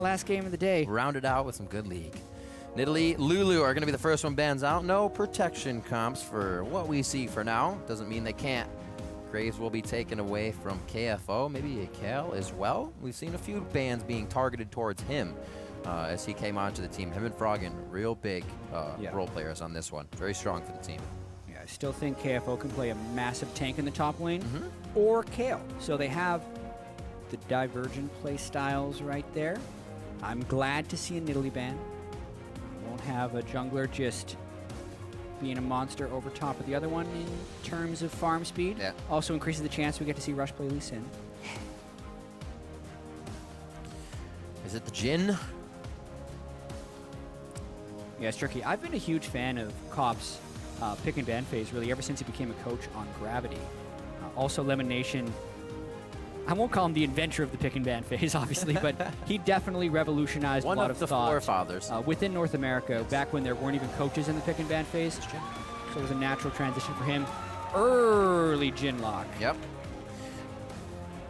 Last game of the day. Rounded out with some good league. Nidalee, Lulu are going to be the first one bans out. No protection comps for what we see for now. Doesn't mean they can't. Graves will be taken away from KFO, maybe a Kale as well. We've seen a few bans being targeted towards him as he came onto the team. Him and Froggen, real big role players on this one. Very strong for the team. Yeah, I still think KFO can play a massive tank in the top lane, or Kale. So they have the divergent play styles right there. I'm glad to see a Nidalee ban. Won't have a jungler just being a monster over top of the other one in terms of farm speed. Yeah. Also increases the chance we get to see Rush play Lee Sin. Is it the Jhin? Yeah, it's tricky. I've been a huge fan of Cop's pick and ban phase, really, ever since he became a coach on Gravity. Also, Lemon Nation, I won't call him the inventor of the pick and ban phase, obviously, but he definitely revolutionized a lot of the thought forefathers within North America, back when there weren't even coaches in the pick and ban phase. So it was a natural transition for him. Early Jhin lock. Yep.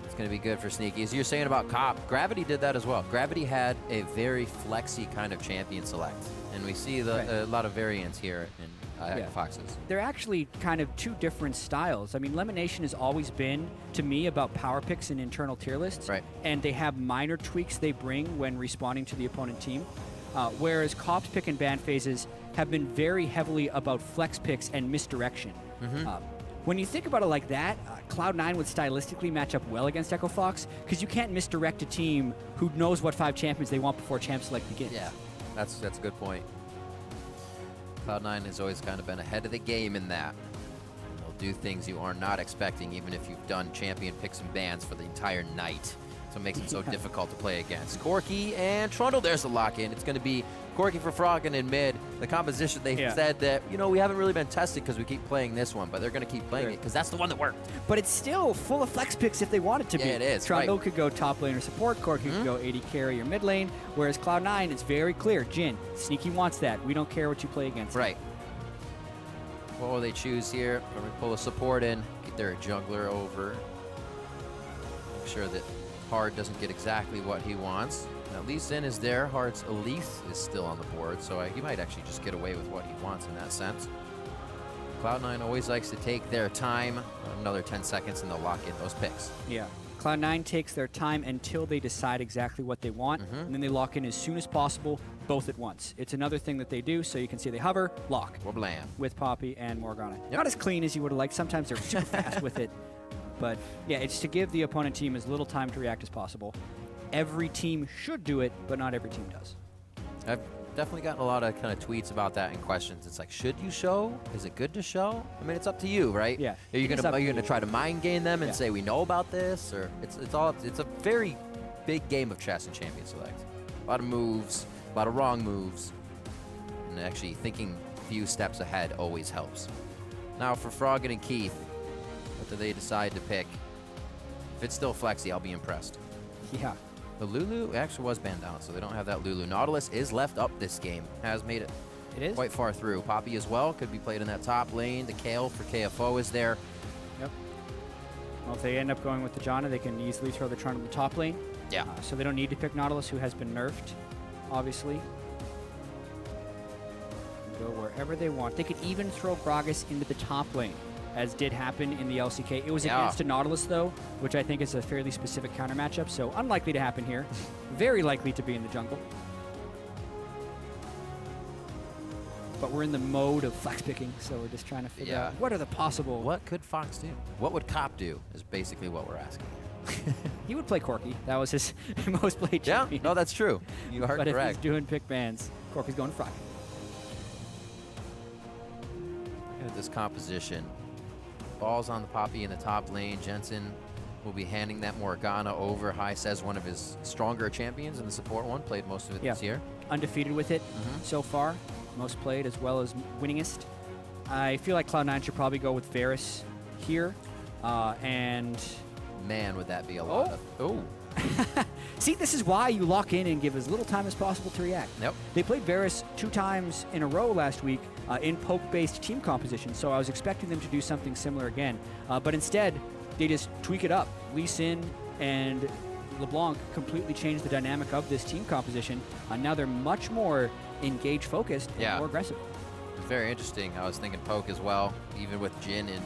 It's going to be good for Sneakies. You're saying about Cop, Gravity did that as well. Gravity had a very flexy kind of champion select, and we see a lot of variants here in Foxes. They're actually kind of two different styles. I mean, Lemonation has always been, to me, about power picks and internal tier lists. Right. And they have minor tweaks they bring when responding to the opponent team. Whereas Cop's pick and ban phases have been very heavily about flex picks and misdirection. When you think about it like that, Cloud9 would stylistically match up well against Echo Fox, because you can't misdirect a team who knows what 5 champions they want before champ select begins. Yeah, that's a good point. Cloud9 has always kind of been ahead of the game in that. They'll do things you are not expecting, even if you've done champion picks and bans for the entire night. So it makes it so difficult to play against. Corki and Trundle, there's the lock-in. It's going to be Corki for Froggen in mid. The composition, they said that, you know, we haven't really been tested because we keep playing this one, but they're going to keep playing it because that's the one that worked. But it's still full of flex picks if they want it to be. Yeah, it is. Trundle could go top lane or support. Corki could go AD carry or mid lane. Whereas Cloud9, it's very clear. Jhin, Sneaky wants that. We don't care what you play against. Right. What will they choose here? They're going to pull a support in, get their jungler over. Make sure that Hard doesn't get exactly what he wants. Now, Lee Sin is there. Hard's Elise is still on the board, so he might actually just get away with what he wants in that sense. Cloud9 always likes to take their time. Another 10 seconds, and they'll lock in those picks. Yeah. Cloud9 takes their time until they decide exactly what they want, and then they lock in as soon as possible, both at once. It's another thing that they do, so you can see they hover, lock. LeBlanc. With Poppy and Morgana. Not as clean as you would have liked. Sometimes they're super fast with it. But yeah, it's to give the opponent team as little time to react as possible. Every team should do it, but not every team does. I've definitely gotten a lot of kind of tweets about that and questions. It's like, should you show? Is it good to show? I mean, it's up to you, right? Yeah. Are you gonna try to mind game them and say we know about this, or it's a very big game of chess and champion select. A lot of moves, a lot of wrong moves, and actually thinking a few steps ahead always helps. Now for Froggen and Keith, what do they decide to pick? If it's still flexy, I'll be impressed. Yeah. The Lulu actually was banned down, so they don't have that Lulu. Nautilus is left up this game, has made it quite far through. Poppy as well, could be played in that top lane. The Kale for KFO is there. Yep. Well, if they end up going with the Janna, they can easily throw the Trundle in the top lane. Yeah. So they don't need to pick Nautilus, who has been nerfed, obviously. Go wherever they want. They could even throw Gragas into the top lane, as did happen in the LCK. It was against a Nautilus, though, which I think is a fairly specific counter matchup, so unlikely to happen here. Very likely to be in the jungle. But we're in the mode of flex picking, so we're just trying to figure out what are the possible... What could Fox do? What would Cop do is basically what we're asking. He would play Corki. That was his most played champion. Yeah, no, that's true. You are correct. But if he's doing pick bans, Corki's going Froggen. Look at this composition. Ball's on the Poppy in the top lane. Jensen will be handing that Morgana over. High says one of his stronger champions in the support one. Played most of it this year. Undefeated with it so far. Most played as well as winningest. I feel like Cloud9 should probably go with Varus here. And... Man, would that be a lot of... See, this is why you lock in and give as little time as possible to react. Yep. They played Varus 2 times in a row last week in poke-based team composition, so I was expecting them to do something similar again. But instead, they just tweak it up. Lee Sin and LeBlanc completely changed the dynamic of this team composition. Now they're much more engaged, focused, and more aggressive. It's very interesting. I was thinking poke as well, even with Jhin in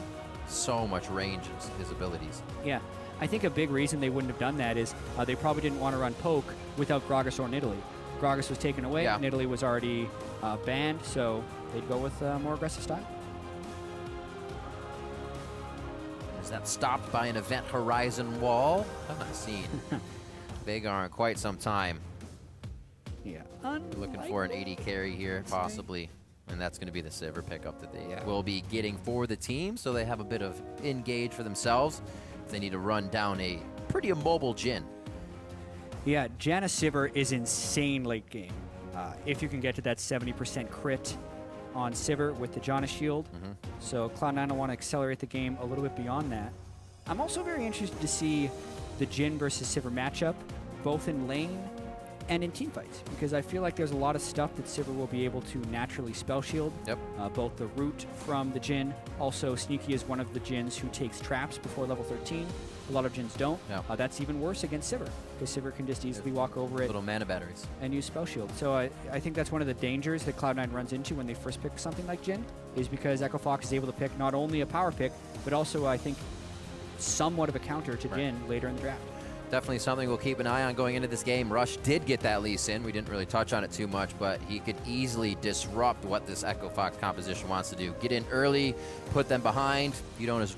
so much range of his abilities. Yeah. I think a big reason they wouldn't have done that is they probably didn't want to run poke without Gragas or Nidalee. Gragas was taken away, Nidalee was already banned, so they'd go with more aggressive style. Is that stopped by an Event Horizon wall? I've not seen Veigar in quite some time. Yeah. Looking for an AD carry here, possibly. And that's going to be the Sivir pickup that they will be getting for the team, so they have a bit of engage for themselves if they need to run down a pretty immobile Jhin. Yeah, Janna Sivir is insane late game. If you can get to that 70% crit on Sivir with the Janna shield. So Cloud9 will want to accelerate the game a little bit beyond that. I'm also very interested to see the Jhin versus Sivir matchup, both in lane and in team fights, because I feel like there's a lot of stuff that Sivir will be able to naturally spell shield. Both the root from the Jhin, also Sneaky is one of the Jhins who takes traps before level 13. A lot of Jhins don't. That's even worse against Sivir, because Sivir can just easily walk over it. Little mana batteries. And use spell shield. So I think that's one of the dangers that Cloud9 runs into when they first pick something like Jhin, is because Echo Fox is able to pick not only a power pick, but also I think somewhat of a counter to Jhin later in the draft. Definitely something we'll keep an eye on going into this game. Rush did get that lease in. We didn't really touch on it too much, but he could easily disrupt what this Echo Fox composition wants to do. Get in early, put them behind. You don't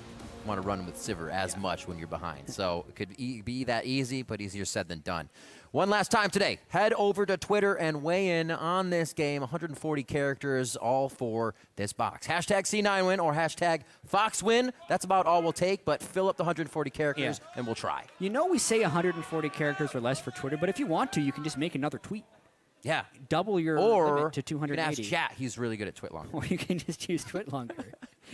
want to run with Sivir as much when you're behind. So it could be that easy, but easier said than done. One last time today, head over to Twitter and weigh in on this game. 140 characters, all for this box. Hashtag C9win or hashtag FoxWin. That's about all we'll take, but fill up the 140 characters and we'll try. You know, we say 140 characters or less for Twitter, but if you want to, you can just make another tweet. Yeah. Double your limit to 280. You can ask Jatt. He's really good at twit longer. Or you can just use twit longer.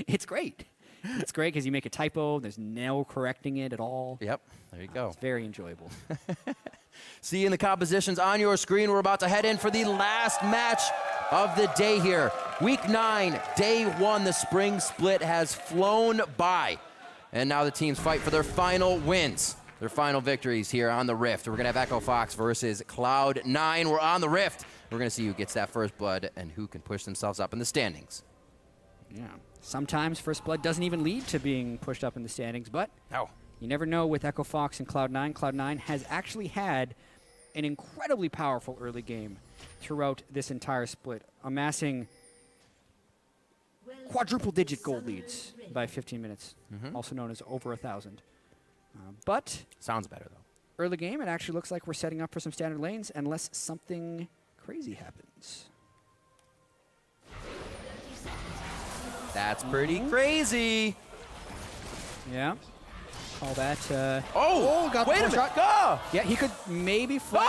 It's great. It's great because you make a typo. There's no correcting it at all. Yep. There you go. It's very enjoyable. See you in the compositions on your screen. We're about to head in for the last match of the day here. Week 9, day 1, the spring split has flown by. And now the teams fight for their final wins, their final victories here on the Rift. We're going to have Echo Fox versus Cloud9. We're on the Rift. We're going to see who gets that first blood and who can push themselves up in the standings. Yeah. Sometimes first blood doesn't even lead to being pushed up in the standings, but you never know with Echo Fox and Cloud9. Cloud9 has actually had an incredibly powerful early game throughout this entire split, amassing quadruple-digit gold leads by 15 minutes, also known as over 1,000. But sounds better, though. Early game, it actually looks like we're setting up for some standard lanes unless something crazy happens. That's pretty crazy. Yeah. Call that. Got wait a minute. Go! Yeah, he could maybe flash.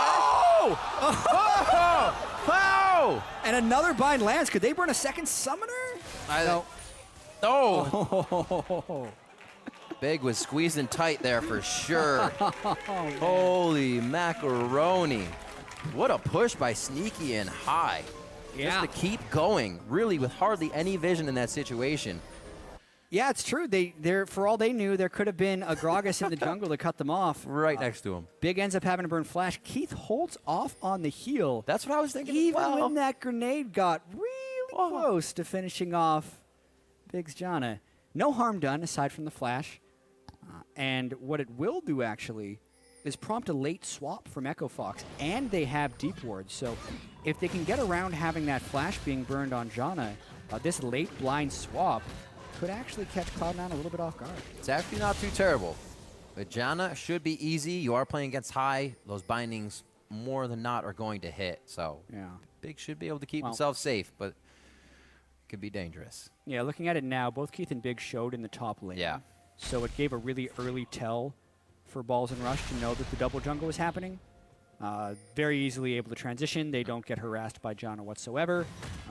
Oh! And another bind lands. Could they burn a second summoner? No. Big was squeezing tight there for sure. Holy macaroni. What a push by Sneaky and High. Just to keep going, really, with hardly any vision in that situation. Yeah, it's true. They're for all they knew, there could have been a Gragas in the jungle to cut them off. Right next to him. Big ends up having to burn flash. Keith holds off on the heal. That's what I was thinking. Even when that grenade got really close to finishing off Big's Janna. No harm done aside from the flash. And what it will do, actually, is prompt a late swap from Echo Fox. And they have deep wards. So if they can get around having that flash being burned on Janna, this late blind swap could actually catch Cloud9 a little bit off guard. It's actually not too terrible. But Janna should be easy. You are playing against High. Those bindings, more than not, are going to hit. So Big should be able to keep himself safe, but it could be dangerous. Yeah, looking at it now, both Keith and Big showed in the top lane. Yeah. So it gave a really early tell for Balls and Rush to know that the double jungle was happening. Very easily able to transition. They don't get harassed by Janna whatsoever.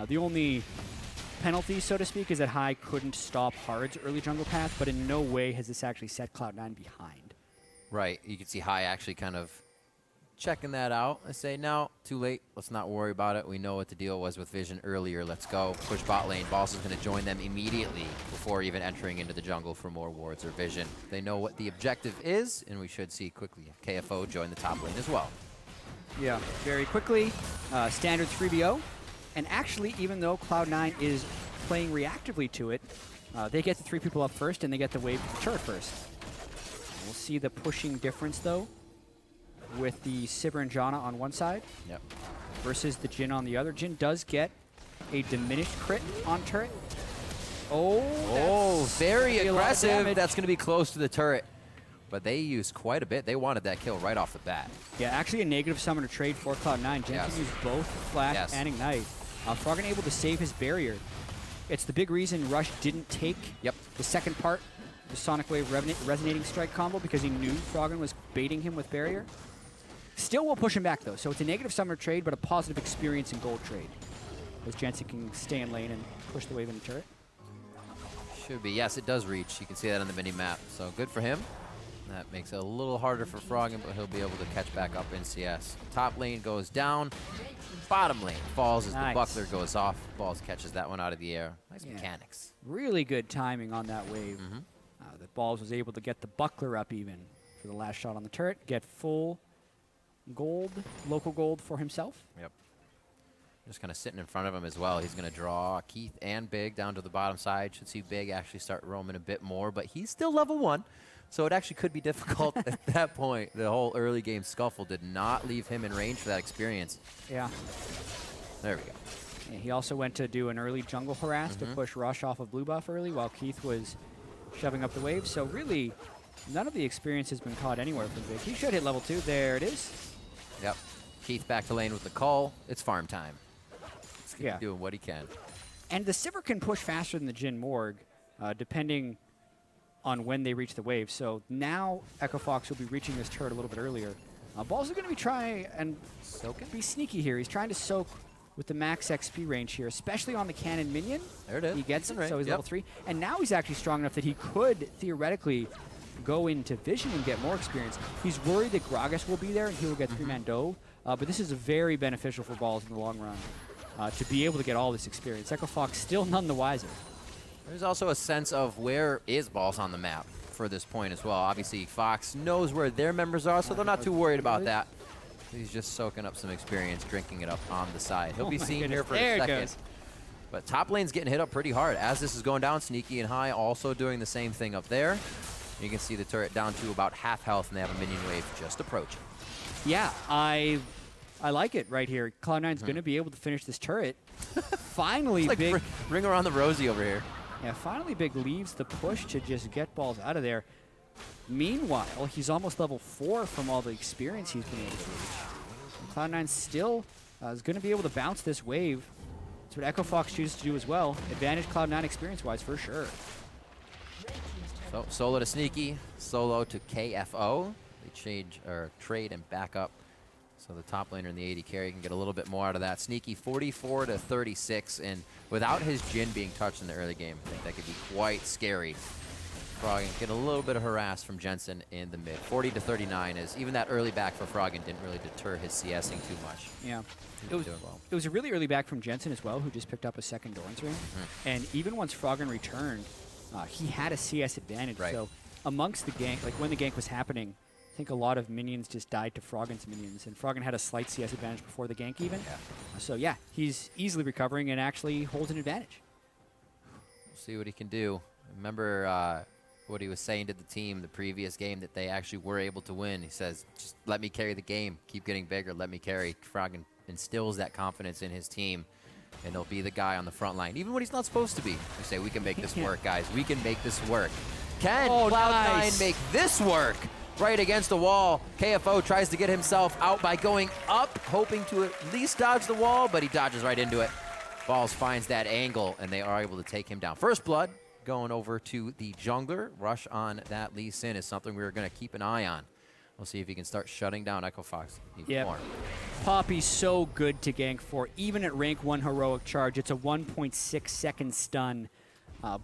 The only penalty, so to speak, is that High couldn't stop Hard's early jungle path, but in no way has this actually set Cloud9 behind. Right. You can see High actually kind of checking that out. I say, no, too late. Let's not worry about it. We know what the deal was with Vision earlier. Let's go. Push bot lane. Boss is going to join them immediately before even entering into the jungle for more wards or Vision. They know what the objective is, and we should see quickly KFO join the top lane as well. Yeah, very quickly. Standard 3BO. And actually, even though Cloud9 is playing reactively to it, they get the 3 people up first, and they get the wave to the turret first. We'll see the pushing difference, though, with the Sivir and Janna on one side versus the Jhin on the other. Jhin does get a diminished crit on turret. Oh, very aggressive. That's going to be close to the turret. But they used quite a bit. They wanted that kill right off the bat. Yeah, actually a negative summoner trade for Cloud9. Jhin can use both Flash and Ignite. Froggen able to save his barrier. It's the big reason Rush didn't take the second part, the Sonic Wave Resonating Strike combo, because he knew Froggen was baiting him with barrier. Still will push him back, though. So it's a negative summoner trade, but a positive experience and gold trade, as Jensen can stay in lane and push the wave in the turret. Should be. Yes, it does reach. You can see that on the mini-map. So good for him. That makes it a little harder for Froggen, but he'll be able to catch back up in CS. Top lane goes down. Bottom lane falls as the buckler goes off. Balls catches that one out of the air. Nice mechanics. Really good timing on that wave. The Balls was able to get the buckler up even for the last shot on the turret. Get full gold, local gold for himself. Yep. Just kind of sitting in front of him as well. He's going to draw Keith and Big down to the bottom side. Should see Big actually start roaming a bit more, but he's still level 1. So it actually could be difficult at that point. The whole early game scuffle did not leave him in range for that experience. Yeah. There we go. Yeah, he also went to do an early jungle harass to push Rush off of blue buff early while Keith was shoving up the wave. So really, none of the experience has been caught anywhere from Big. He should hit level 2. There it is. Yep. Keith back to lane with the call. It's farm time. He's doing what he can. And the Sivir can push faster than the Jhin Morg, depending on when they reach the wave. So now Echo Fox will be reaching this turret a little bit earlier. Balls are going to be trying and be sneaky here. He's trying to soak with the max XP range here, especially on the cannon minion. There it is. He gets it, so he's level 3. And now he's actually strong enough that he could theoretically go into Vision and get more experience. He's worried that Gragas will be there and he will get 3-man Dove. But this is very beneficial for Balls in the long run to be able to get all this experience. Echo Fox still none the wiser. There's also a sense of where is Balls on the map for this point as well. Obviously, Fox knows where their members are, so they're not too worried about that. He's just soaking up some experience, drinking it up on the side. He'll be seen here for a second. But top lane's getting hit up pretty hard as this is going down. Sneaky and High also doing the same thing up there. You can see the turret down to about half health, and they have a minion wave just approaching. Yeah, I like it right here. Cloud9's going to be able to finish this turret. Finally, it's like Big... Ring around the rosy over here. Yeah, finally Big leaves the push to just get Balls out of there. Meanwhile, he's almost level 4 from all the experience he's been able to reach. Cloud9 still is going to be able to bounce this wave. That's what Echo Fox chooses to do as well. Advantage Cloud9 experience-wise for sure. So solo to Sneaky, solo to KFO. They trade and back up. So the top laner and the AD carry can get a little bit more out of that. Sneaky 44 to 36, and without his Jhin being touched in the early game, I think that could be quite scary. Froggen get a little bit of harass from Jensen in the mid. 40 to 39 is even that early back for Froggen didn't really deter his CSing too much. Yeah, it was a really early back from Jensen as well, who just picked up a second Doran's ring. And even once Froggen returned, he had a CS advantage. So amongst the gank, like when the gank was happening, I think a lot of minions just died to Froggen's minions, and Froggen had a slight CS advantage before the gank even. So yeah, he's easily recovering and actually holds an advantage. We'll see what he can do. Remember what he was saying to the team the previous game, that they actually were able to win. He says, just let me carry the game. Keep getting bigger. Let me carry. Froggen instills that confidence in his team, and he'll be the guy on the front line, even when he's not supposed to be. We say, we can make this work, guys. We can make this work. Can Cloud9 make this work? Right against the wall. KFO tries to get himself out by going up, hoping to at least dodge the wall, but he dodges right into it. Balls finds that angle, and they are able to take him down. First blood going over to the jungler. Rush on that Lee Sin is something we're going to keep an eye on. We'll see if he can start shutting down Echo Fox even more. Poppy's so good to gank for. Even at rank 1 heroic charge, it's a 1.6 second stun.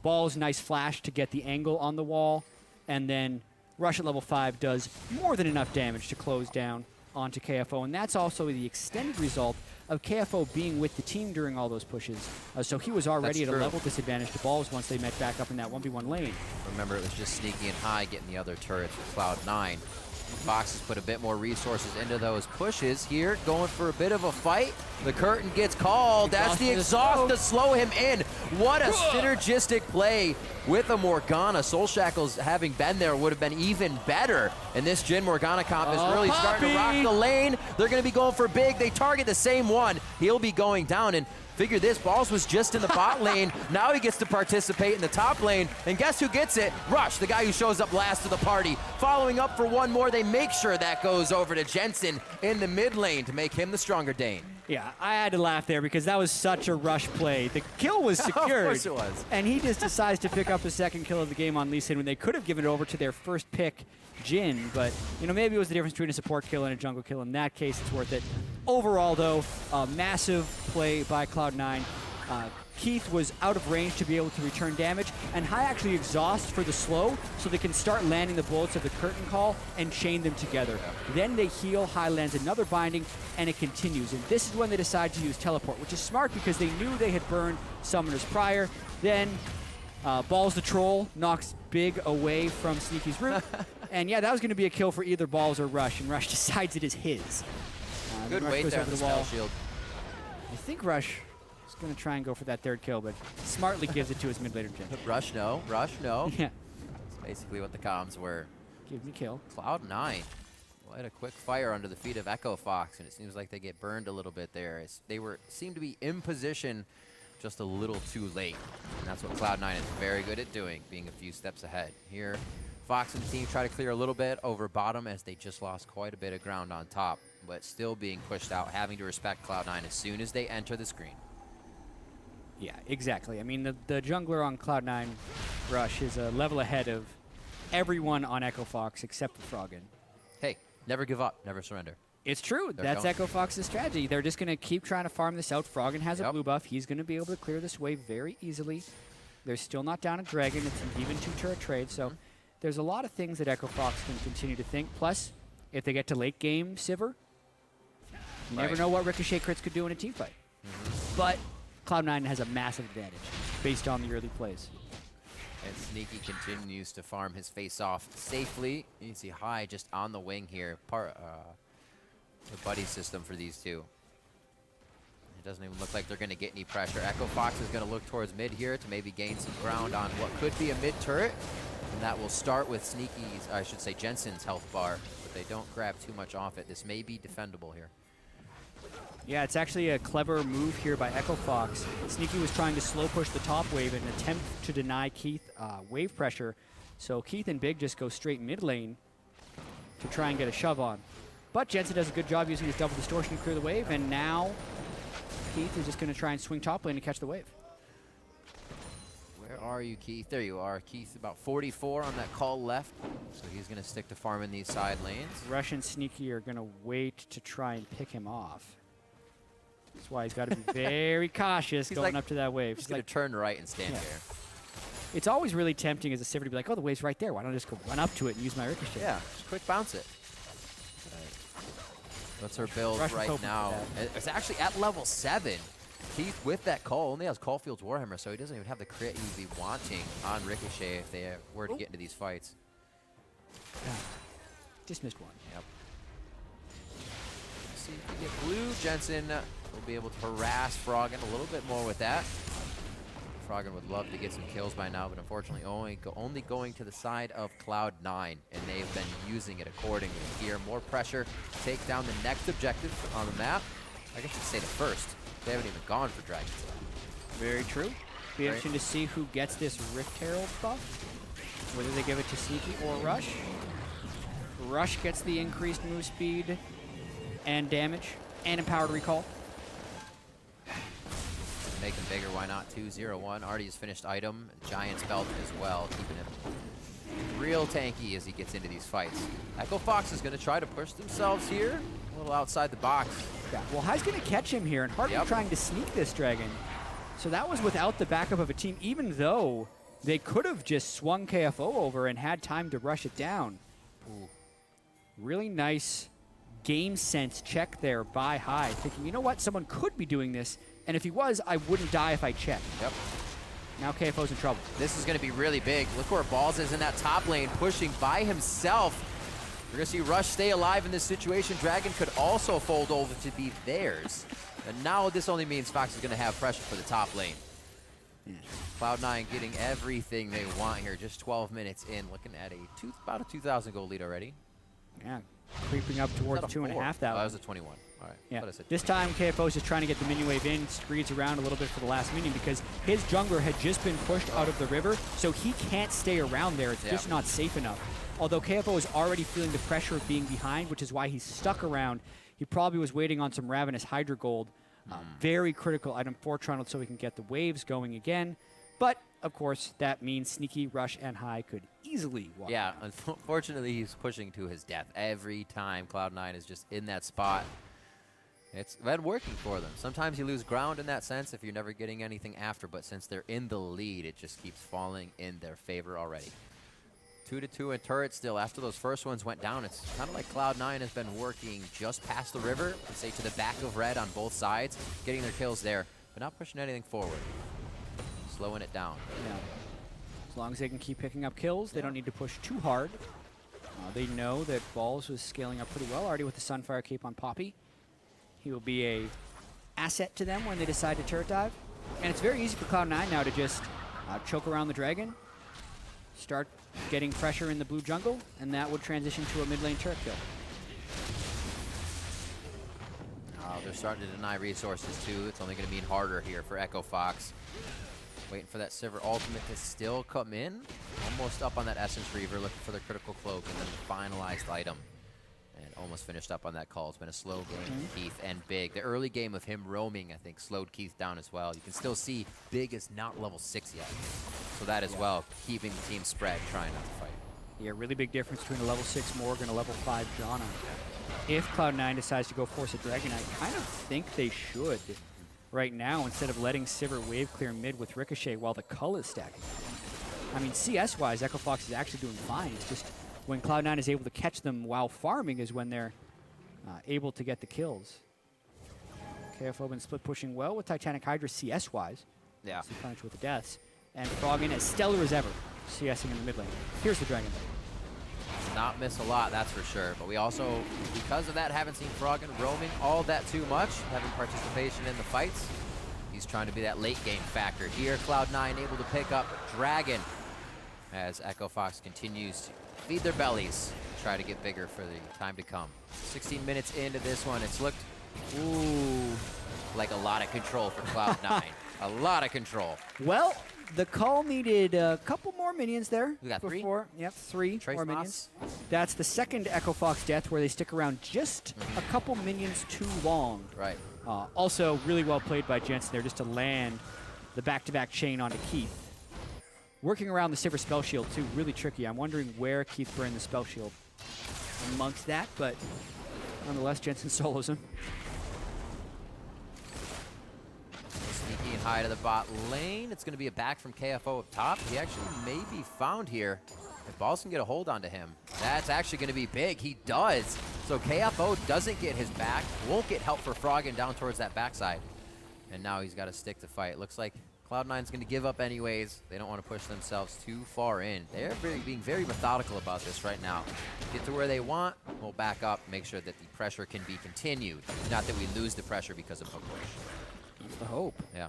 Balls nice flash to get the angle on the wall, and then Rush at level 5 does more than enough damage to close down onto KFO, and that's also the extended result of KFO being with the team during all those pushes. So he was already at a level disadvantage to Balls once they met back up in that 1v1 lane. Remember, it was just Sneaky and High getting the other turrets with Cloud9. Fox has put a bit more resources into those pushes here, going for a bit of a fight. The curtain gets called. That's the exhaust to slow him in. What a synergistic play with a Morgana. Soul Shackles, having been there, would have been even better. And this Jhin Morgana comp is really starting to rock the lane. They're going to be going for big. They target the same one. He'll be going down. And figure this, Balls was just in the bot lane. Now he gets to participate in the top lane. And guess who gets it? Rush, the guy who shows up last to the party. Following up for one more, they make sure that goes over to Jensen in the mid lane to make him the stronger Dane. Yeah, I had to laugh there because that was such a rush play. The kill was secured. Of course it was. And he just decides to pick up the second kill of the game on Lee Sin when they could have given it over to their first pick, Jhin. But, you know, maybe it was the difference between a support kill and a jungle kill. In that case, it's worth it. Overall, though, a massive play by Cloud9. Keith was out of range to be able to return damage, and High actually exhausts for the slow so they can start landing the bullets of the curtain call and chain them together. Then they heal, High lands another binding, and it continues. And this is when they decide to use teleport, which is smart because they knew they had burned summoners prior. Then Balls the Troll knocks Big away from Sneaky's root. And yeah, that was going to be a kill for either Balls or Rush, and Rush decides it is his. Good weight there on the spell shield. I think Rush is going to try and go for that third kill, but smartly gives it to his mid laner Jhin. Rush no, Rush no. Yeah. That's basically what the comms were. Give me kill. Cloud9. What a quick fire under the feet of Echo Fox, and it seems like they get burned a little bit there. They seem to be in position just a little too late. And that's what Cloud9 is very good at doing, being a few steps ahead. Here, Fox and the team try to clear a little bit over bottom as they just lost quite a bit of ground on top, but still being pushed out, having to respect Cloud9 as soon as they enter the screen. Yeah, exactly. I mean, the jungler on Cloud9 Rush is a level ahead of everyone on Echo Fox except for Froggen. Hey, never give up, never surrender. It's true. That's Echo Fox's strategy. They're just going to keep trying to farm this out. Froggen has a blue buff. He's going to be able to clear this wave very easily. They're still not down a dragon. It's an even two-turret trade. So there's a lot of things that Echo Fox can continue to think. Plus, if they get to late game Sivir, you never know what Ricochet crits could do in a team fight. But Cloud9 has a massive advantage based on the early plays. And Sneaky continues to farm his face off safely. You can see High just on the wing here. The buddy system for these two. It doesn't even look like they're going to get any pressure. Echo Fox is going to look towards mid here to maybe gain some ground on what could be a mid turret. And that will start with Sneaky's, I should say Jensen's health bar. But they don't grab too much off it. This may be defendable here. Yeah, it's actually a clever move here by Echo Fox. Sneaky was trying to slow push the top wave in an attempt to deny Keith wave pressure. So Keith and Big just go straight mid lane to try and get a shove on. But Jensen does a good job using his double distortion to clear the wave, and now Keith is just going to try and swing top lane to catch the wave. Where are you, Keith? There you are. Keith about 44 on that call left, so he's going to stick to farming these side lanes. Rush and Sneaky are going to wait to try and pick him off. That's why he's got to be very cautious going up to that wave. He's going to turn right and stand there. It's always really tempting as a Sivir to be like, oh, the wave's right there. Why don't I just go run up to it and use my Ricochet? Yeah, just quick bounce it. What's her build right now? It's actually at level 7. Keith with that call only has Caulfield's Warhammer, so he doesn't even have the crit he'd be wanting on Ricochet if they were to get into these fights. Just missed one. Yep. Let's see if we get blue. Jensen will be able to harass Froggen a little bit more with that. Froggen would love to get some kills by now, but unfortunately only going to the side of Cloud9, and they've been using it accordingly. Here, more pressure, take down the next objective on the map. I guess you'd say the first. They haven't even gone for Dragons. Very true. Be interesting to see who gets this Rift Herald buff, whether they give it to Sneaky or Rush. Rush gets the increased move speed and damage and empowered recall. Make him bigger, why not? 2-0-1. Already has finished item. Giant's belt as well, keeping him real tanky as he gets into these fights. Echo Fox is going to try to push themselves here. A little outside the box. Yeah, well, High's going to catch him here, and Hardly trying to sneak this dragon. So that was without the backup of a team, even though they could have just swung KFO over and had time to rush it down. Ooh. Really nice game sense check there by High, thinking, you know what, someone could be doing this, and if he was, I wouldn't die if I checked. Yep. Now KFO's in trouble. This is going to be really big. Look where Balls is in that top lane, pushing by himself. We're going to see Rush stay alive in this situation. Dragon could also fold over to be theirs. And now this only means Fox is going to have pressure for the top lane. Yeah. Cloud9 getting everything they want here. Just 12 minutes in, looking at about a 2,000 goal lead already. Yeah, creeping up towards 2,500. Oh, that was a 21. All right. Yeah. This time KFO's just trying to get the minion wave in, screeds around a little bit for the last minion because his jungler had just been pushed out of the river, so he can't stay around there. It's just not safe enough. Although KFO is already feeling the pressure of being behind, which is why he's stuck around. He probably was waiting on some Ravenous Hydra Gold. Very critical item for Trundle so he can get the waves going again. But, of course, that means Sneaky, Rush, and High could easily walk. Yeah, unfortunately, he's pushing to his death every time Cloud9 is just in that spot. It's been working for them. Sometimes you lose ground in that sense if you're never getting anything after, but since they're in the lead, it just keeps falling in their favor already. 2-2 in turret still. After those first ones went down, it's kind of like Cloud9 has been working just past the river, say to the back of red on both sides, getting their kills there, but not pushing anything forward. Slowing it down. Yeah. As long as they can keep picking up kills, they don't need to push too hard. They know that Balls was scaling up pretty well already with the Sunfire Cape on Poppy. He will be a asset to them when they decide to turret dive. And it's very easy for Cloud9 now to just choke around the dragon, start getting pressure in the blue jungle, and that would transition to a mid lane turret kill. They're starting to deny resources too. It's only going to mean harder here for Echo Fox. Waiting for that Sivir ultimate to still come in. Almost up on that Essence Reaver, looking for the critical cloak and then the finalized item. And almost finished up on that call. It's been a slow game for Keith and Big. The early game of him roaming, I think, slowed Keith down as well. You can still see Big is not level 6 yet. So that as well, keeping the team spread, trying not to fight. Yeah, really big difference between a level 6 Morgan and a level 5 Janna. If Cloud9 decides to go force a Dragon, I kind of think they should right now instead of letting Sivir wave clear mid with Ricochet while the Cull is stacking. I mean, CS-wise, Echo Fox is actually doing fine. It's just when Cloud9 is able to catch them while farming is when they're able to get the kills. KFO been split pushing well with Titanic Hydra CS-wise. Yeah. Punish with the deaths. And Froggen as stellar as ever, CSing in the mid lane. Here's the Dragon. Not miss a lot, that's for sure. But we also, because of that, haven't seen Froggen roaming all that too much, having participation in the fights. He's trying to be that late game factor. Here, Cloud9 able to pick up Dragon as Echo Fox continues to feed their bellies, try to get bigger for the time to come. 16 minutes into this one, it's looked like a lot of control for Cloud9. A lot of control. Well, the Cull needed a couple more minions there. We got before. Yep, three Trace more Moss. minions. That's the second Echo Fox death where they stick around just a couple minions too long. Right. Also, really well played by Jensen there just to land the back-to-back chain onto Keith. Working around the Sivir spell shield too, really tricky. I'm wondering where Keith burned the spell shield amongst that, but nonetheless, Jensen solos him. Sneaky and high to the bot lane. It's going to be a back from KFO up top. He actually may be found here. If Balls can get a hold onto him, that's actually going to be big. He does. So KFO doesn't get his back, won't get help for Froggen down towards that backside. And now he's got to stick to fight. Looks like Cloud9's going to give up anyways. They don't want to push themselves too far in. They're being very methodical about this right now. Get to where they want, we'll back up, make sure that the pressure can be continued. Not that we lose the pressure because of a push. That's the hope. Yeah.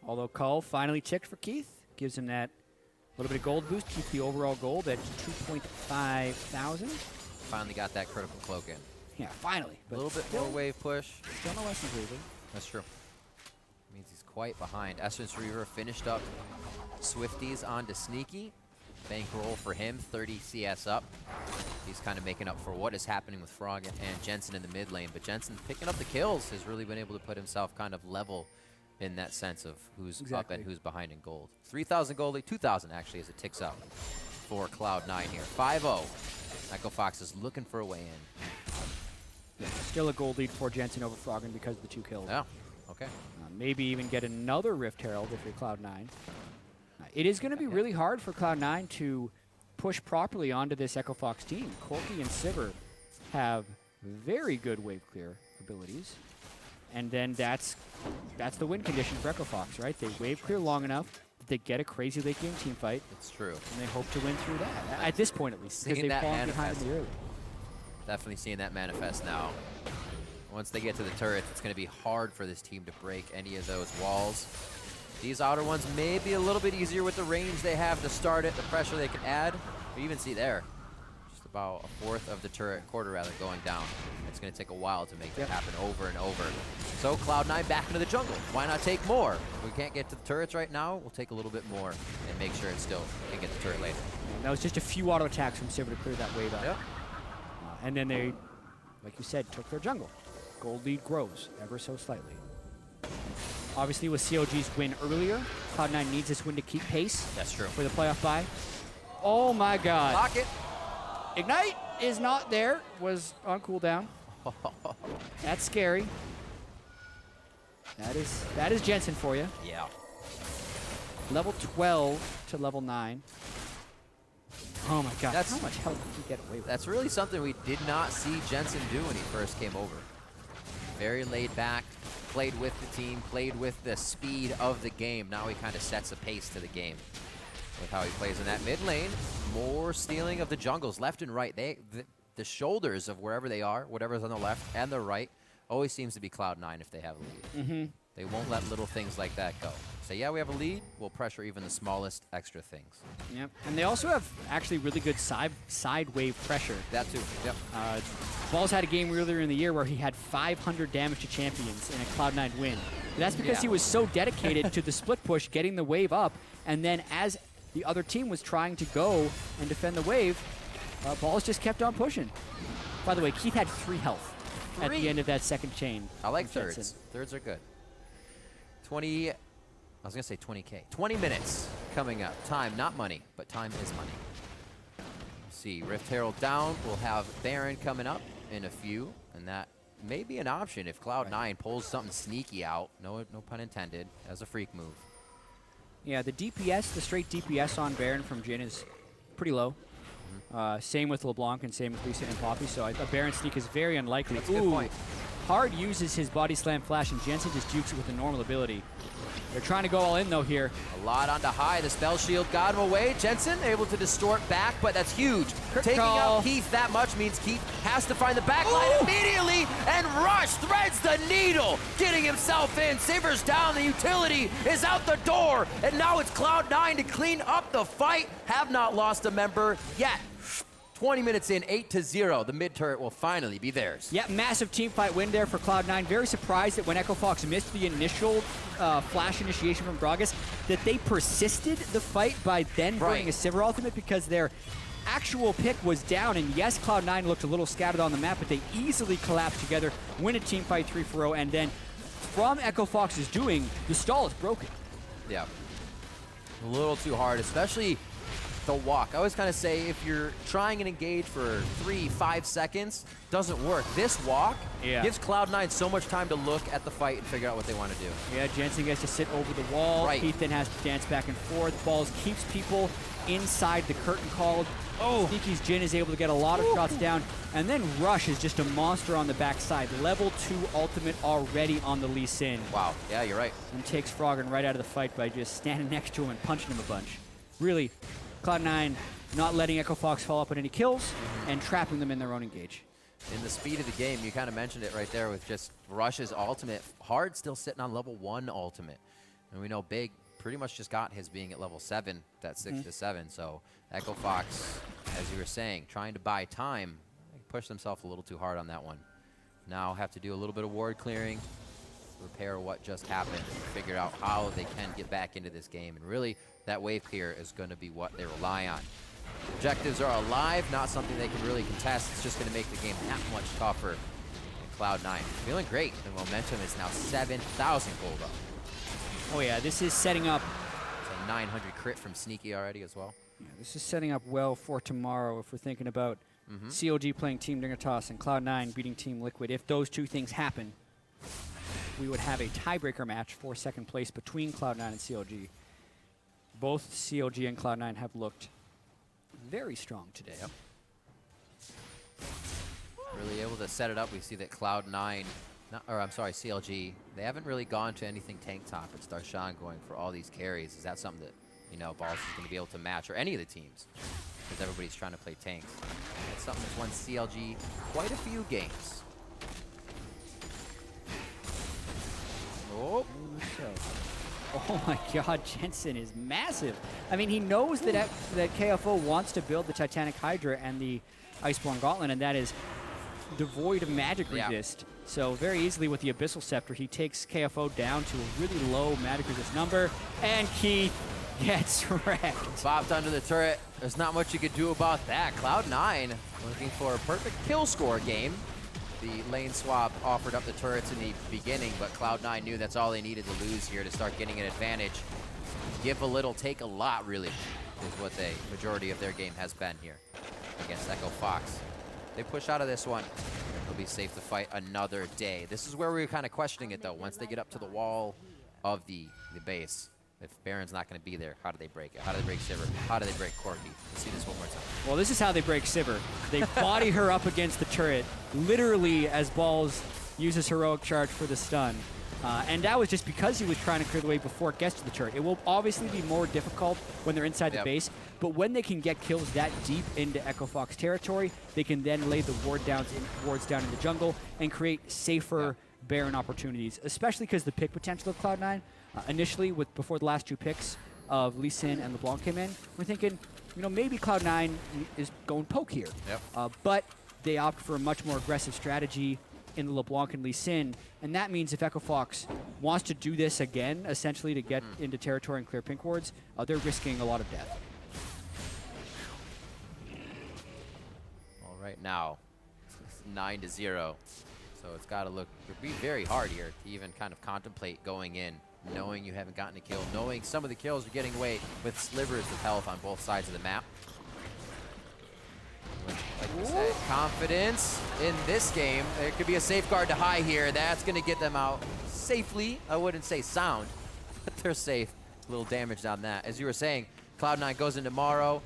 Although Cull finally ticked for Keith, gives him that little bit of gold boost, keep the overall gold at 2.5 thousand. Finally got that critical cloak in. Yeah, finally. A little bit more wave push. Still no Essence Reaver. That's true. Means he's quite behind. Essence Reaver finished up Swifties onto Sneaky. Bankroll for him, 30 CS up. He's kind of making up for what is happening with Froggen and Jensen in the mid lane. But Jensen picking up the kills has really been able to put himself kind of level in that sense of who's up and who's behind in gold. 3,000 gold lead, 2,000 actually as it ticks up for Cloud9 here. 5-0. Echo Fox is looking for a way in. Yeah, still a gold lead for Jensen over Froggen because of the 2 kills. Yeah, okay. Maybe even get another Rift Herald if you're Cloud9. It is going to be really hard for Cloud9 to push properly onto this Echo Fox team. Corki and Sivir have very good wave clear abilities. And then that's the win condition for Echo Fox, right? They wave clear long enough that they get a crazy late game team fight. It's true. And they hope to win through that, at this point at least, because Seeing they've that fallen behind manifest. in the early. Definitely seeing that manifest now. Once they get to the turrets, it's going to be hard for this team to break any of those walls. These outer ones may be a little bit easier with the range they have to start it, the pressure they can add. We even see there, just about a fourth of the turret, quarter rather, going down. It's going to take a while to make that happen over and over. So Cloud9 back into the jungle. Why not take more? We can't get to the turrets right now. We'll take a little bit more and make sure it still can get the turret later. And that was just a few auto attacks from Sivir to clear that wave out. Yep. And then they, like you said, took their jungle. Gold lead grows ever so slightly. Obviously, with COG's win earlier, Cloud9 needs this win to keep pace. That's true. For the playoff bye. Oh my God. Pocket. Ignite is not there. Was on cooldown. That's scary. That is Jensen for you. Yeah. Level 12 to level 9. Oh my God. That's, how much health did he get away with? That's really something we did not see Jensen do when he first came over. Very laid back, played with the team, played with the speed of the game. Now he kind of sets a pace to the game with how he plays in that mid lane. More stealing of the jungles left and right. The shoulders of wherever they are, whatever's on the left and the right, always seems to be Cloud9 if they have a lead. They won't let little things like that go. Say, yeah, we have a lead, we'll pressure even the smallest extra things. Yep. And they also have actually really good side wave pressure. That too, yep. Balls had a game earlier in the year where he had 500 damage to champions in a Cloud9 win. But that's because he was so dedicated to the split push, getting the wave up, and then as the other team was trying to go and defend the wave, Balls just kept on pushing. By the way, Keith had 3 health at the end of that second chain. I like thirds. Thirds are good. 20, I was going to say 20K. 20 minutes coming up. Time, not money, but time is money. We'll see, Rift Herald down. We'll have Baron coming up in a few, and that may be an option if Cloud9 pulls something sneaky out. No pun intended, as a freak move. Yeah, the DPS, the straight DPS on Baron from Jhin is pretty low. Same with LeBlanc and same with Lisa and Poppy, so a Baron sneak is very unlikely. That's a good point. Hard uses his body slam flash, and Jensen just jukes it with a normal ability. They're trying to go all in, though, here. A lot onto high. The spell shield got him away. Jensen able to distort back, but that's huge. Taking out Keith that much means Keith has to find the backline immediately, and Rush threads the needle, getting himself in. Sivir's down. The utility is out the door, and now it's Cloud9 to clean up the fight. Have not lost a member yet. 20 minutes in, 8-0. The mid turret will finally be theirs. Yeah, massive team fight win there for Cloud9. Very surprised that when Echo Fox missed the initial flash initiation from Gragas, that they persisted the fight by then burning a Sivir ultimate, because their actual pick was down. And yes, Cloud9 looked a little scattered on the map, but they easily collapsed together, win a team fight 3-0, and then from Echo Fox's doing, the stall is broken. Yeah. A little too hard, especially the walk. I always kind of say if you're trying and engage for 3-5 seconds, doesn't work. This walk gives Cloud9 so much time to look at the fight and figure out what they want to do. Yeah, Jensen gets to sit over the wall. Keith then has to dance back and forth. Balls keeps people inside the curtain called. Sneaky's Jhin is able to get a lot of shots down. And then Rush is just a monster on the backside. Level 2 ultimate already on the Lee Sin. Wow, yeah, you're right. And takes Froggen right out of the fight by just standing next to him and punching him a bunch. Really, Cloud9 not letting Echo Fox fall up on any kills and trapping them in their own engage. In the speed of the game, you kind of mentioned it right there with just Rush's ultimate. Hard still sitting on level 1 ultimate. And we know Big pretty much just got his being at level 7, that 6-7. So Echo Fox, as you were saying, trying to buy time, pushed himself a little too hard on that one. Now have to do a little bit of ward clearing, repair what just happened, figure out how they can get back into this game. And really, that wave clear is going to be what they rely on. Objectives are alive, not something they can really contest. It's just going to make the game that much tougher. And Cloud9 feeling great. The momentum is now 7,000 gold up. Oh yeah, this is setting up. It's a 900 crit from Sneaky already as well. Yeah, this is setting up well for tomorrow if we're thinking about COG playing Team Dignitas and Cloud9 beating Team Liquid. If those two things happen, we would have a tiebreaker match for second place between Cloud9 and COG. Both COG and Cloud9 have looked very strong today. really able to set it up. We see that Cloud9, CLG, they haven't really gone to anything tank top. It's Darshan going for all these carries. Is that something that, you know, Balls is going to be able to match, or any of the teams? Because everybody's trying to play tanks. That's something that's won CLG quite a few games. Oh. Oh my god, Jensen is massive. I mean, he knows that KFO wants to build the Titanic Hydra and the Iceborne Gauntlet, and that is devoid of magic resist. So very easily with the Abyssal Scepter, he takes KFO down to a really low magic resist number, and Keith gets wrecked. Bopped under the turret. There's not much you could do about that. Cloud9 looking for a perfect kill score game. The lane swap offered up the turrets in the beginning, but Cloud9 knew that's all they needed to lose here to start getting an advantage. Give a little, take a lot, really, is what the majority of their game has been here against Echo Fox. They push out of this one, they'll be safe to fight another day. This is where we were kind of questioning it, though. Once they get up to the wall of the base, if Baron's not going to be there, how do they break it? How do they break Sivir? How do they break Corki? Let's see this one more time. Well, this is how they break Sivir. They body her up against the turret, literally as Balls uses heroic charge for the stun. And that was just because he was trying to clear the way before it gets to the turret. It will obviously be more difficult when they're inside the base, but when they can get kills that deep into Echo Fox territory, they can then lay the wards down in the jungle and create safer Baron opportunities, especially because the pick potential of Cloud9, initially before the last two picks of Lee Sin and LeBlanc came in, we're thinking, you know, maybe Cloud9 is going poke here. But they opt for a much more aggressive strategy in the LeBlanc and Lee Sin, and that means if Echo Fox wants to do this again, essentially to get into territory and clear pink wards, they're risking a lot of death. All right, now it's 9-0, so it's got to be very hard here to even kind of contemplate going in, knowing you haven't gotten a kill, knowing some of the kills are getting away with slivers of health on both sides of the map. Like you said, confidence in this game. There could be a safeguard to high here. That's going to get them out safely. I wouldn't say sound, but they're safe. A little damage on that. As you were saying, Cloud9 goes into Morrow.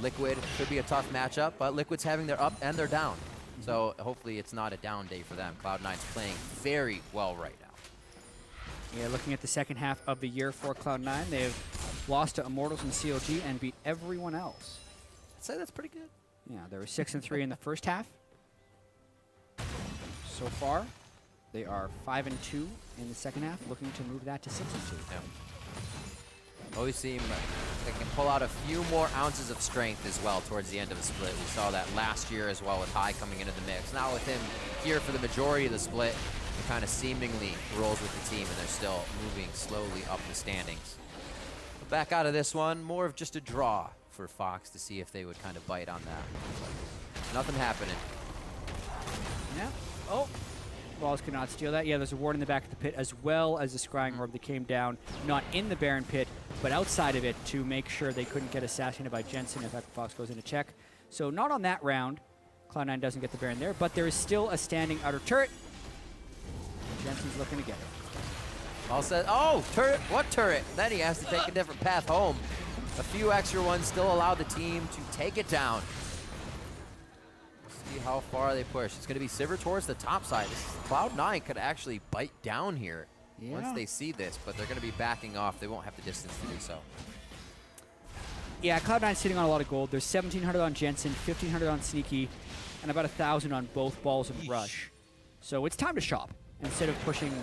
Liquid could be a tough matchup, but Liquid's having their up and their down. So hopefully it's not a down day for them. Cloud9's playing very well right now. Yeah, looking at the second half of the year for Cloud9, they've lost to Immortals and COG and beat everyone else. I'd say that's pretty good. Yeah, they were 6-3 in the first half. So far, they are 5-2 in the second half, looking to move that to 6-2. Always seem they can pull out a few more ounces of strength as well towards the end of the split. We saw that last year as well with High coming into the mix. Now with him here for the majority of the split, he kind of seemingly rolls with the team, and they're still moving slowly up the standings. But back out of this one, more of just a draw for Fox to see if they would kind of bite on that. Nothing happening. Yeah. Oh. Balls could not steal that. Yeah, there's a ward in the back of the pit, as well as a scrying orb that came down, not in the Baron pit, but outside of it to make sure they couldn't get assassinated by Jensen if Echo Fox goes into check. So not on that round. Cloud9 doesn't get the Baron there, but there is still a standing outer turret. Jensen's looking to get it. All said, oh, turret, what turret? Then he has to take a different path home. A few extra ones still allow the team to take it down. See how far they push. It's going to be Sivir towards the top side. Cloud9 could actually bite down here once they see this, but they're going to be backing off. They won't have the distance to do so. Yeah, Cloud9 sitting on a lot of gold. There's 1,700 on Jensen, 1,500 on Sneaky, and about 1,000 on both Balls and Rush. So it's time to shop instead of pushing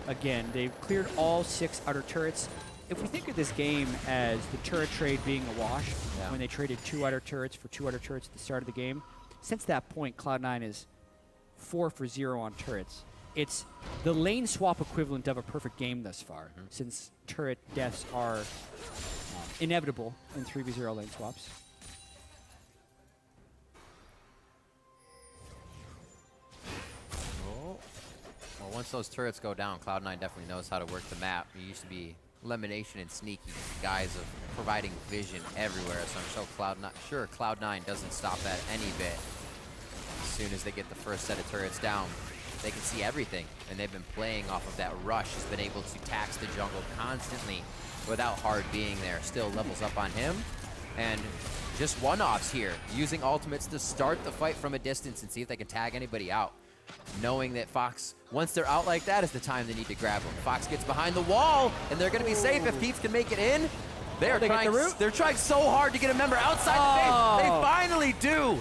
again. They've cleared all 6 outer turrets. If we think of this game as the turret trade being a wash, when they traded 2 outer turrets for 2 outer turrets at the start of the game, since that point, Cloud9 is 4 for 0 on turrets. It's the lane swap equivalent of a perfect game thus far, since turret deaths are inevitable in 3v0 lane swaps. Oh. Well, once those turrets go down, Cloud9 definitely knows how to work the map. It used to be Elimination and Sneaky, guys of providing vision everywhere. So I'm sure Cloud9 doesn't stop that any bit. As soon as they get the first set of turrets down, they can see everything, and they've been playing off of that. Rush has been able to tax the jungle constantly without Hard being there. Still levels up on him, and just one-offs here, using ultimates to start the fight from a distance and see if they can tag anybody out. Knowing that Fox, once they're out like that, is the time they need to grab them. Fox gets behind the wall, and they're going to be safe if Keith can make it in. They're trying so hard to get a member outside the base. They finally do.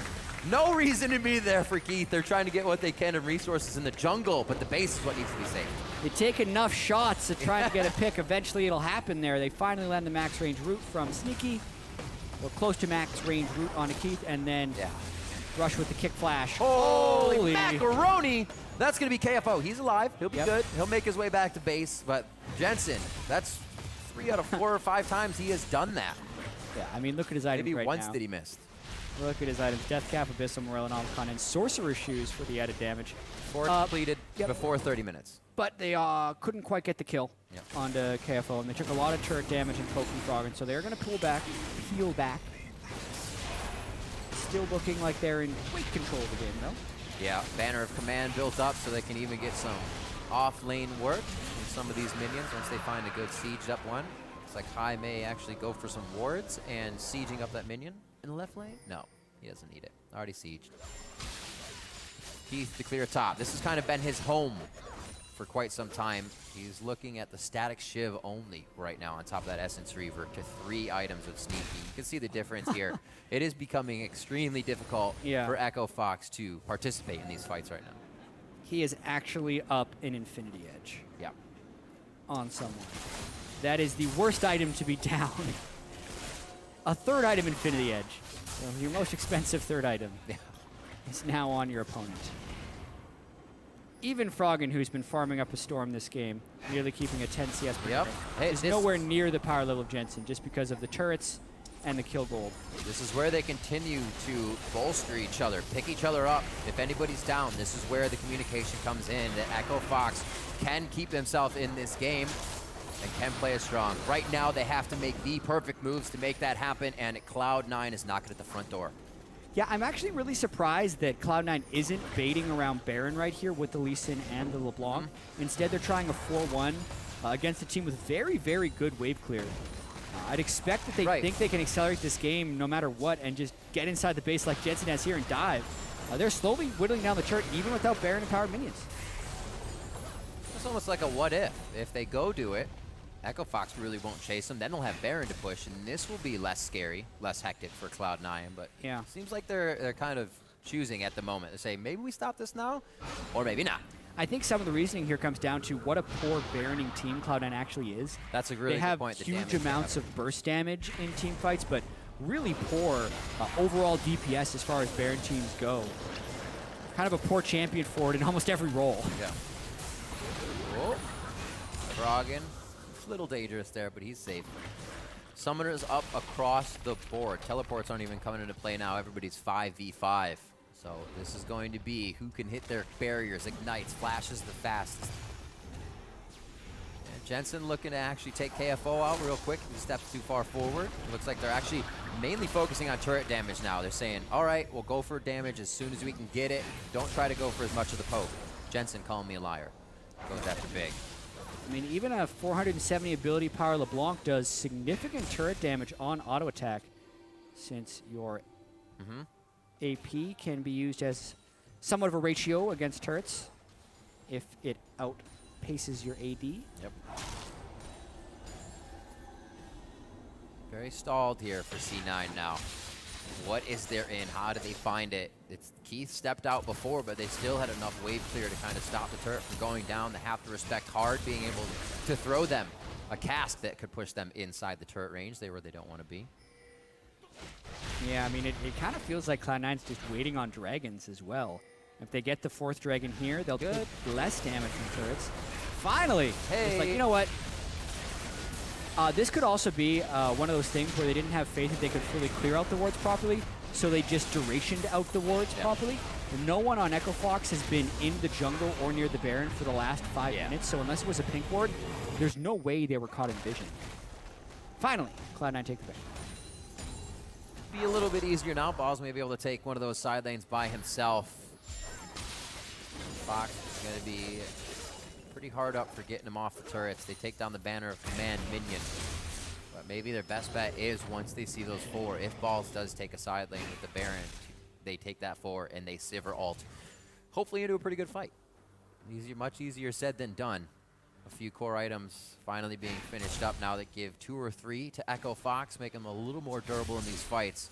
No reason to be there for Keith. They're trying to get what they can of resources in the jungle, but the base is what needs to be saved. They take enough shots to try to get a pick. Eventually, it'll happen there. They finally land the max range root from Sneaky. Or close to max range root onto Keith, and then rush with the kick flash. Holy macaroni! That's going to be KFO. He's alive. He'll be good. He'll make his way back to base. But Jensen, that's 3 out of 4 or 5 times he has done that. Yeah, I mean, look at his items Maybe right once now. that he missed. Look at his items. Death Cap, Abyssal, Morellan, Omicron, and Sorcerer Shoes for the added damage. 4 completed before 30 minutes. But they couldn't quite get the kill onto KFO, and they took a lot of turret damage and poke from Froggen, so they're going to pull back, heal back. Still looking like they're in great control of the game, though. Yeah, Banner of Command built up so they can even get some off-lane work from some of these minions once they find a good sieged up one. Looks like Hai may actually go for some wards and sieging up that minion in the left lane. No, he doesn't need it. Already sieged. Keith to clear top. This has kind of been his home for quite some time. He's looking at the static shiv only right now on top of that Essence Reaver to 3 items with Sneaky. You can see the difference here. It is becoming extremely difficult for Echo Fox to participate in these fights right now. He is actually up an Infinity Edge. Yeah. On someone. That is the worst item to be down. A 3rd item Infinity Edge. So your most expensive 3rd item is now on your opponent. Even Froggen, who's been farming up a storm this game, nearly keeping a 10 CS per turret, is nowhere near the power level of Jensen just because of the turrets and the kill gold. This is where they continue to bolster each other, pick each other up. If anybody's down, this is where the communication comes in, that Echo Fox can keep themselves in this game and can play as strong. Right now, they have to make the perfect moves to make that happen, and Cloud9 is knocking at the front door. Yeah, I'm actually really surprised that Cloud9 isn't baiting around Baron right here with the Lee Sin and the LeBlanc. Instead, they're trying a 4-1 against a team with very, very good wave clear. I'd expect that they think they can accelerate this game no matter what and just get inside the base like Jensen has here and dive. They're slowly whittling down the turret even without Baron and powered minions. It's almost like a what if they go do it, Echo Fox really won't chase them. Then they'll have Baron to push, and this will be less scary, less hectic for Cloud9. But it seems like they're kind of choosing at the moment to say, maybe we stop this now, or maybe not. I think some of the reasoning here comes down to what a poor Baroning team Cloud9 actually is. That's a really good point. They have huge amounts of burst damage in team fights, but really poor overall DPS as far as Baron teams go. Kind of a poor champion for it in almost every role. Yeah. Oh. Froggen. A little dangerous there, but he's safe. Summoners up across the board. Teleports aren't even coming into play now. Everybody's 5v5. So this is going to be who can hit their barriers, ignites, flashes the fastest. And Jensen looking to actually take KFO out real quick. He steps too far forward. It looks like they're actually mainly focusing on turret damage now. They're saying, all right, we'll go for damage as soon as we can get it. Don't try to go for as much of the poke. Jensen calling me a liar. Goes after big. I mean, even a 470 ability power LeBlanc does significant turret damage on auto attack, since your AP can be used as somewhat of a ratio against turrets if it outpaces your AD. Yep. Very stalled here for C9 now. What is there in? How do they find it? Keith stepped out before, but they still had enough wave clear to kind of stop the turret from going down. They have to respect hard being able to throw them a cast that could push them inside the turret range. They where they don't want to be. Yeah, I mean, it kind of feels like Cloud9's just waiting on dragons as well. If they get the 4th dragon here, they'll take less damage from turrets. Finally! It's like, you know what? This could also be one of those things where they didn't have faith that they could fully clear out the wards properly, so they just durationed out the wards properly. No one on Echo Fox has been in the jungle or near the Baron for the last 5 minutes, so unless it was a pink ward, there's no way they were caught in vision. Finally, Cloud9 take the Baron. Be a little bit easier now. Balls may be able to take one of those side lanes by himself. Fox is going to be pretty hard up for getting him off the turrets. They take down the Banner of Command minion. But maybe their best bet is once they see those 4, if Balls does take a side lane with the Baron, they take that 4 and they Sivir ult. Hopefully into a pretty good fight. Much easier said than done. A few core items finally being finished up now that give 2 or 3 to Echo Fox, make them a little more durable in these fights.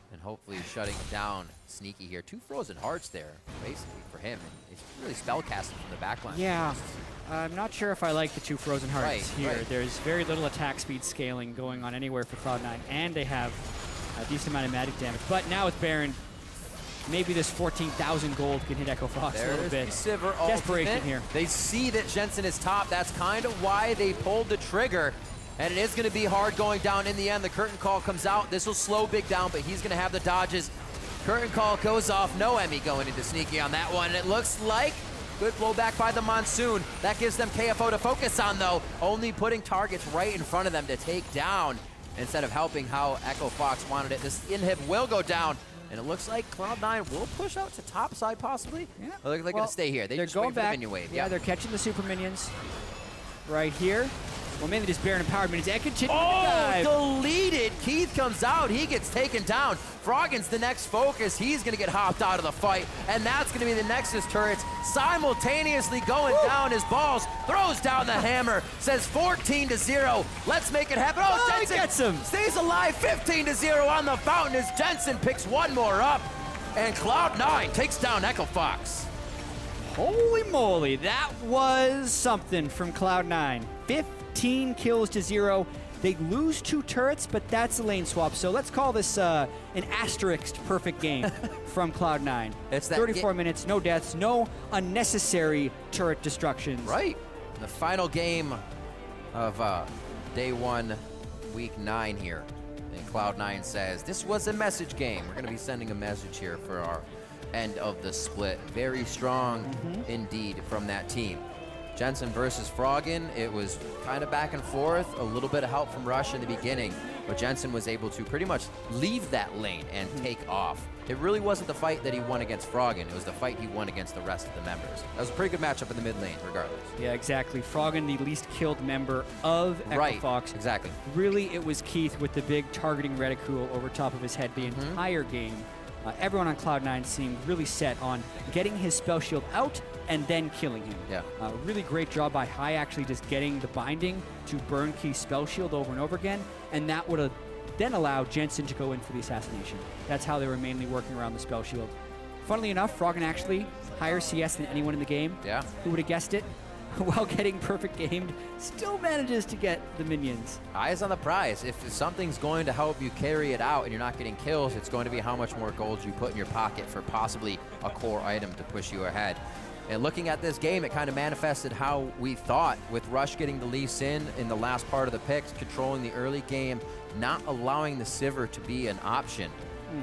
And hopefully shutting down Sneaky here. 2 frozen hearts there, basically, for him. And it's really spellcasting from the backline. Yeah, I'm not sure if I like the 2 frozen hearts here. Right. There's very little attack speed scaling going on anywhere for Cloud9, and they have a decent amount of magic damage. But now with Baron, maybe this 14,000 gold can hit Echo Fox a little bit. The Sivir Desperation here. They see that Jensen is top. That's kind of why they pulled the trigger. And it is going to be hard going down in the end. The curtain call comes out. This will slow Big down, but he's going to have the dodges. Curtain call goes off. No Emmy going into Sneaky on that one. And it looks like good blowback by the Monsoon. That gives them KFO to focus on, though. Only putting targets right in front of them to take down instead of helping how Echo Fox wanted it. This inhib will go down. And it looks like Cloud9 will push out to top side, possibly. Yeah. They're going to stay here. They're just going waiting for back. the minion wave. Yeah, they're catching the super minions right here. Well, mainly just Baron empowered minions. And continue to dive. Deleted. Keith comes out. He gets taken down. Froggen's the next focus. He's going to get hopped out of the fight. And that's going to be the Nexus turrets simultaneously going down as Balls throws down the hammer. Says 14-0. Let's make it happen. Oh, Jensen gets him. Stays alive. 15-0 on the fountain as Jensen picks one more up. And Cloud9 takes down Echo Fox. Holy moly, that was something from Cloud9. 15 kills to 0. They lose 2 turrets, but that's a lane swap. So let's call this an asterisk perfect game from Cloud9. It's that 34 minutes, no deaths, no unnecessary turret destructions. Right. The final game of day 1, week 9 here. And Cloud9 says, this was a message game. We're going to be sending a message here for our end of the split. Very strong indeed from that team. Jensen versus Froggen, it was kind of back and forth, a little bit of help from Rush in the beginning, but Jensen was able to pretty much leave that lane and take off. It really wasn't the fight that he won against Froggen, it was the fight he won against the rest of the members. That was a pretty good matchup in the mid lane, regardless. Yeah, exactly. Froggen, the least killed member of Echo Fox. Exactly. Really, it was Keith with the big targeting reticule over top of his head the entire game. Everyone on Cloud9 seemed really set on getting his spell shield out and then killing him. Yeah. Really great job by High actually just getting the binding to burn Keith's spell shield over and over again, and that would have then allowed Jensen to go in for the assassination. That's how they were mainly working around the spell shield. Funnily enough, Froggen actually higher CS than anyone in the game. Yeah. Who would have guessed it? While getting perfect gamed, still manages to get the minions. Eyes on the prize. If something's going to help you carry it out and you're not getting kills, it's going to be how much more gold you put in your pocket for possibly a core item to push you ahead. And looking at this game, it kind of manifested how we thought, with Rush getting the lease in the last part of the picks, controlling the early game, not allowing the Sivir to be an option.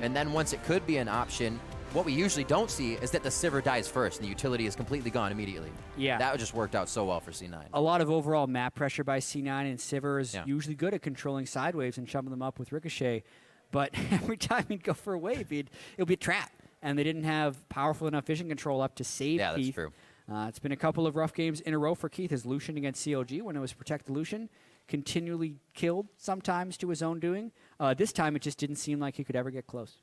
And then once it could be an option, what we usually don't see is that the Sivir dies first and the utility is completely gone immediately. Yeah. That just worked out so well for C9. A lot of overall map pressure by C9, and Sivir is usually good at controlling side waves and shoving them up with Ricochet. But every time he'd go for a wave, it would be a trap. And they didn't have powerful enough vision control up to save Keith. Yeah, that's true. It's been a couple of rough games in a row for Keith. His Lucian against COG, when it was Protect the Lucian, continually killed sometimes to his own doing. This time, it just didn't seem like he could ever get close.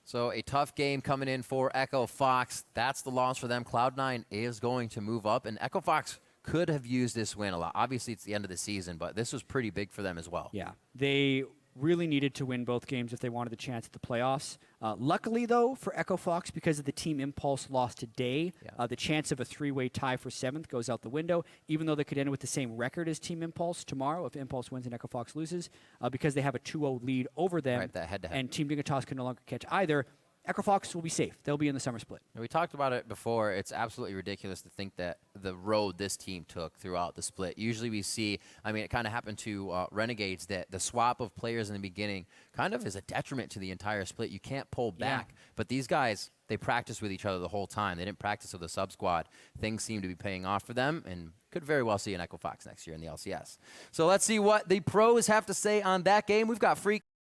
So a tough game coming in for Echo Fox. That's the loss for them. Cloud9 is going to move up, and Echo Fox could have used this win a lot. Obviously, it's the end of the season, but this was pretty big for them as well. Yeah, they really needed to win both games if they wanted the chance at the playoffs. Luckily, though, for Echo Fox, because of the Team Impulse loss today, the chance of a 3-way tie for 7th goes out the window, even though they could end with the same record as Team Impulse tomorrow if Impulse wins and Echo Fox loses, because they have a 2-0 lead over them, Right, that head-to-head. and Team Dignitas can no longer catch either. Echo Fox will be safe. They'll be in the summer split. And we talked about it before. It's absolutely ridiculous to think that the road this team took throughout the split. Usually we see, I mean, it kind of happened to Renegades, that the swap of players in the beginning kind of is a detriment to the entire split. You can't pull back. But these guys, they practice with each other the whole time. They didn't practice with the sub-squad. Things seem to be paying off for them, and could very well see an Echo Fox next year in the LCS. So let's see what the pros have to say on that game. We've got free